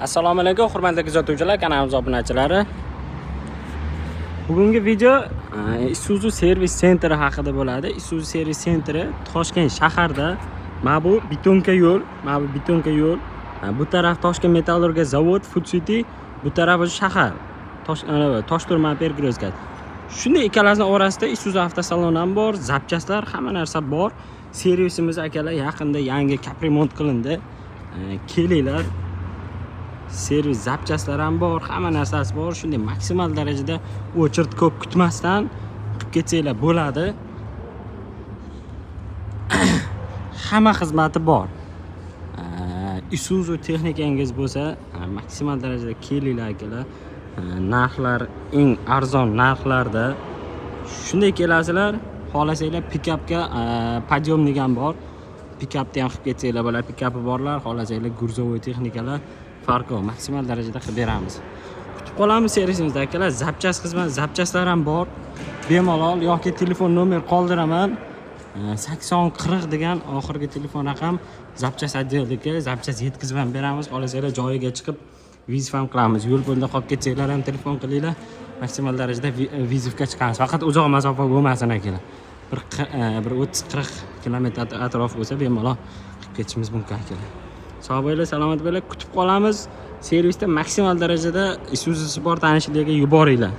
Assalomu alaykum, hurmatli kuzatuvchilar, kanalimiz obunachilari. Bugungi video Isuzu servis sentri haqida bo'ladi. Isuzu servis sentri Toshkent shaharda. Mana bu betonka yo'l, Bu taraf Toshkent metallurgiya zavod, Food City, bu taraf shahar. Toshturma Pergrozgad. Shunday ikkalasini orasida Isuzu avtosalon ham bor, zapchastlar, hamma narsa bor. Servisimiz akalar yaqinda yangi kaprimont qilindi. Kelinglar. Servis zapchastlar ham bor, hamma narsasi bor. Shunday maksimal darajada o'chirt ko'p kutmasdan qilib ketsanglar bo'ladi. Hamma xizmati bor. Isuzu texnikangiz bo'lsa, maksimal darajada kelinglar akalar. Narxlar eng arzon narxlarda. Shunday kelasizlar, xohlasanglar pikapga podyomnik ham bor. Pikapni ham qilib ketsanglar bo'ladi. Pikapi borlar, xohlasanglar gurzovoy texnikalar farqi maksimal darajada qilib beramiz. Kutib qolamiz servisimizda akalar. Zapchast xizmat, zapchastlar ham bor. Bemalol yoki telefon nomer qoldiraman. 8040 degan oxirgi telefon raqam zapchast отделdagi zapchast yetkazib ham beramiz. Xohlasanglar joyiga chiqib vizif ham qilamiz. Yo'l bo'lida qolib ketsanglar ham telefon qilinglar. Maksimal darajada vizifga chiqamiz. Faqat uzoq masofa bo'lmasin akalar. Bir 30-40 kilometr atrof bo'lsa bemalol qilib ketishimiz mumkin akalar. Sog' bo'linglar, salomat bo'linglar. Kutib qolamiz. Servisda maksimal darajada Isuzu Sport tanishlarga yuboringlar.